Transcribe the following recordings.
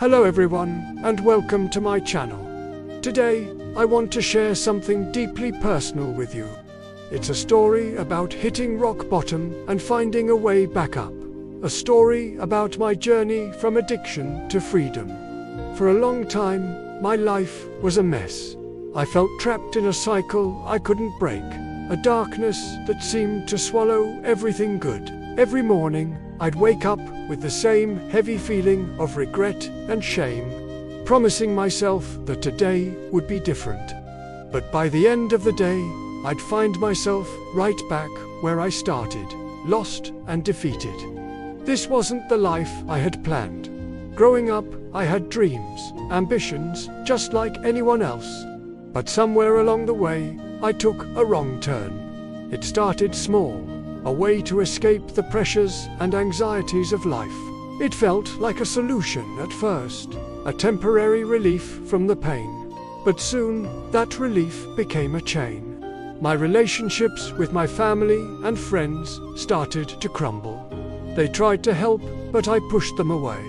Hello everyone, and welcome to my channel. Today, I want to share something deeply personal with you. It's a story about hitting rock bottom and finding a way back up. A story about my journey from addiction to freedom. For a long time, my life was a mess. I felt trapped in a cycle I couldn't break, a darkness that seemed to swallow everything good. Every morning, I'd wake up with the same heavy feeling of regret and shame, promising myself that today would be different. But by the end of the day, I'd find myself right back where I started, lost and defeated. This wasn't the life I had planned. Growing up, I had dreams, ambitions, just like anyone else. But somewhere along the way, I took a wrong turn. It started small, a way to escape the pressures and anxieties of life. It felt like a solution at first, a temporary relief from the pain. But soon, that relief became a chain. My relationships with my family and friends started to crumble. They tried to help, but I pushed them away.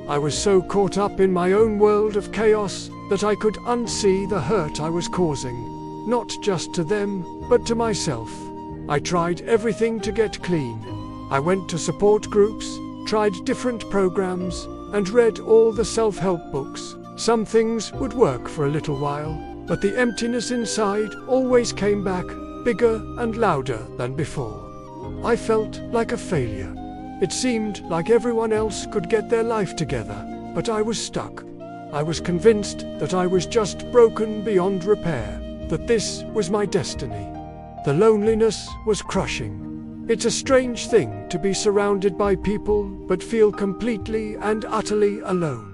I was so caught up in my own world of chaos that I could unsee the hurt I was causing, not just to them, but to myself. I tried everything to get clean. I went to support groups, tried different programs, and read all the self-help books. Some things would work for a little while, but the emptiness inside always came back, bigger and louder than before. I felt like a failure. It seemed like everyone else could get their life together, but I was stuck. I was convinced that I was just broken beyond repair, that this was my destiny. The loneliness was crushing. It's a strange thing to be surrounded by people but feel completely and utterly alone.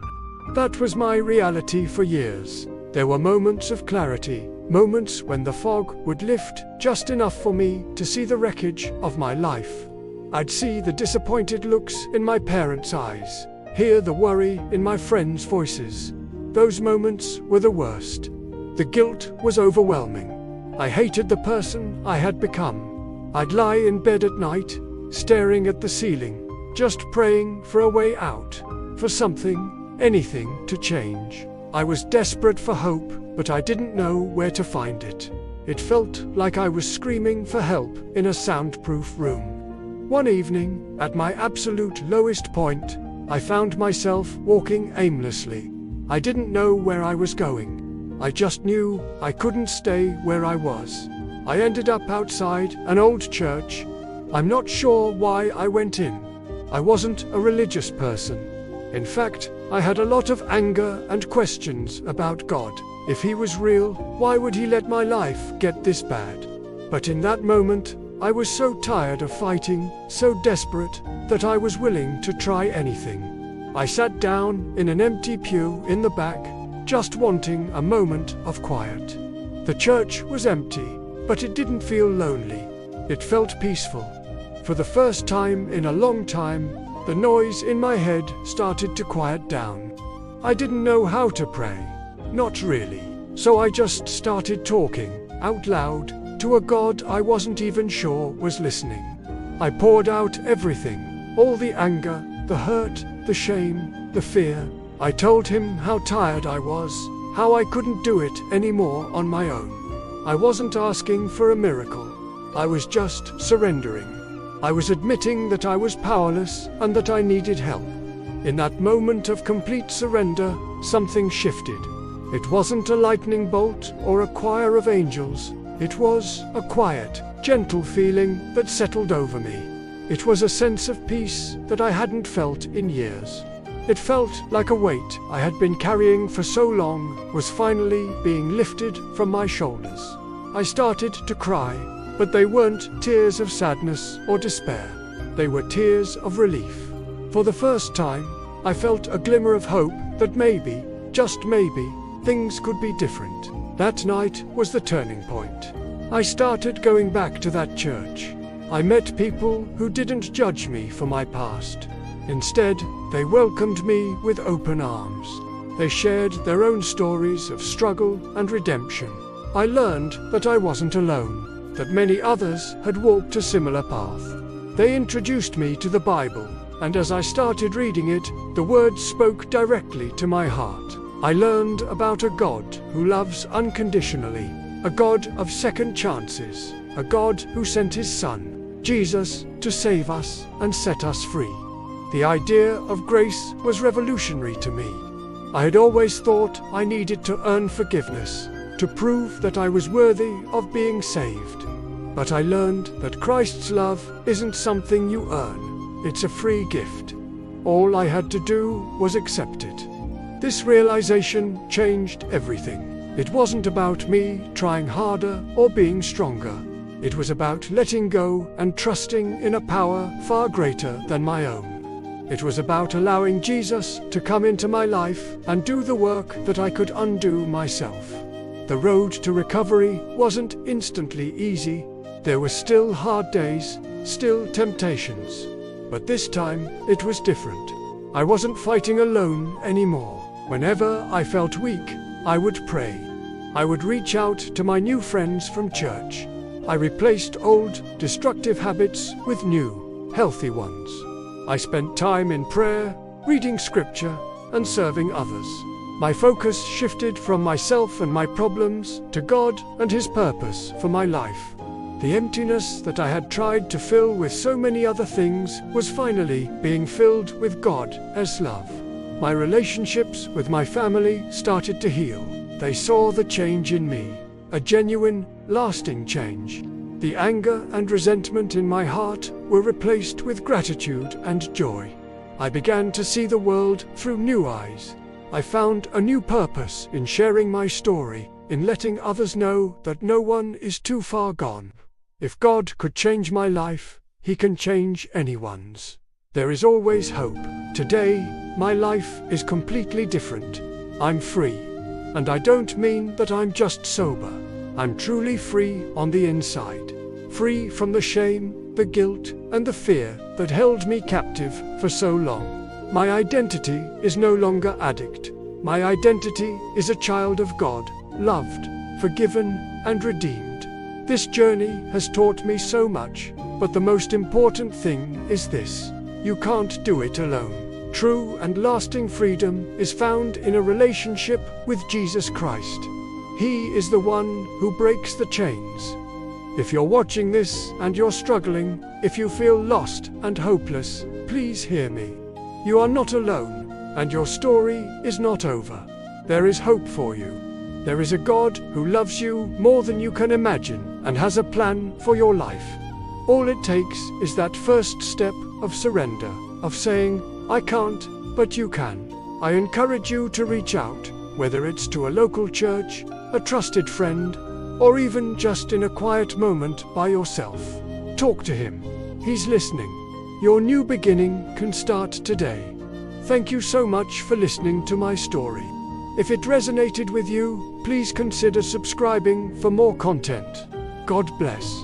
That was my reality for years. There were moments of clarity, moments when the fog would lift just enough for me to see the wreckage of my life. I'd see the disappointed looks in my parents' eyes, hear the worry in my friends' voices. Those moments were the worst. The guilt was overwhelming. I hated the person I had become. I'd lie in bed at night, staring at the ceiling, just praying for a way out, for something, anything to change. I was desperate for hope, but I didn't know where to find it. It felt like I was screaming for help in a soundproof room. One evening, at my absolute lowest point, I found myself walking aimlessly. I didn't know where I was going. I just knew I couldn't stay where I was. I ended up outside an old church. I'm not sure why I went in. I wasn't a religious person. In fact, I had a lot of anger and questions about God. If he was real, why would he let my life get this bad? But in that moment, I was so tired of fighting, so desperate, that I was willing to try anything. I sat down in an empty pew in the back, just wanting a moment of quiet. The church was empty, but it didn't feel lonely. It felt peaceful. For the first time in a long time, the noise in my head started to quiet down. I didn't know how to pray. Not really. So I just started talking, out loud, to a God I wasn't even sure was listening. I poured out everything, all the anger, the hurt, the shame, the fear. I told him how tired I was, how I couldn't do it anymore on my own. I wasn't asking for a miracle. I was just surrendering. I was admitting that I was powerless and that I needed help. In that moment of complete surrender, something shifted. It wasn't a lightning bolt or a choir of angels. It was a quiet, gentle feeling that settled over me. It was a sense of peace that I hadn't felt in years. It felt like a weight I had been carrying for so long was finally being lifted from my shoulders. I started to cry, but they weren't tears of sadness or despair. They were tears of relief. For the first time, I felt a glimmer of hope that maybe, just maybe, things could be different. That night was the turning point. I started going back to that church. I met people who didn't judge me for my past. Instead, they welcomed me with open arms. They shared their own stories of struggle and redemption. I learned that I wasn't alone, that many others had walked a similar path. They introduced me to the Bible, and as I started reading it, the words spoke directly to my heart. I learned about a God who loves unconditionally, a God of second chances, a God who sent his Son, Jesus, to save us and set us free. The idea of grace was revolutionary to me. I had always thought I needed to earn forgiveness, to prove that I was worthy of being saved. But I learned that Christ's love isn't something you earn, it's a free gift. All I had to do was accept it. This realization changed everything. It wasn't about me trying harder or being stronger. It was about letting go and trusting in a power far greater than my own. It was about allowing Jesus to come into my life and do the work that I could undo myself. The road to recovery wasn't instantly easy. There were still hard days, still temptations. But this time, it was different. I wasn't fighting alone anymore. Whenever I felt weak, I would pray. I would reach out to my new friends from church. I replaced old, destructive habits with new, healthy ones. I spent time in prayer, reading scripture, and serving others. My focus shifted from myself and my problems to God and His purpose for my life. The emptiness that I had tried to fill with so many other things was finally being filled with God as love. My relationships with my family started to heal. They saw the change in me, a genuine, lasting change. The anger and resentment in my heart were replaced with gratitude and joy. I began to see the world through new eyes. I found a new purpose in sharing my story, in letting others know that no one is too far gone. If God could change my life, He can change anyone's. There is always hope. Today, my life is completely different. I'm free. And I don't mean that I'm just sober. I'm truly free on the inside. Free from the shame, the guilt, and the fear that held me captive for so long. My identity is no longer addict. My identity is a child of God, loved, forgiven, and redeemed. This journey has taught me so much, but the most important thing is this: you can't do it alone. True and lasting freedom is found in a relationship with Jesus Christ. He is the one who breaks the chains. If you're watching this and you're struggling, if you feel lost and hopeless, please hear me. You are not alone, and your story is not over. There is hope for you. There is a God who loves you more than you can imagine and has a plan for your life. All it takes is that first step of surrender, of saying, "I can't, but you can." I encourage you to reach out, whether it's to a local church, a trusted friend, or even just in a quiet moment by yourself. Talk to Him. He's listening. Your new beginning can start today. Thank you so much for listening to my story. If it resonated with you, please consider subscribing for more content. God bless.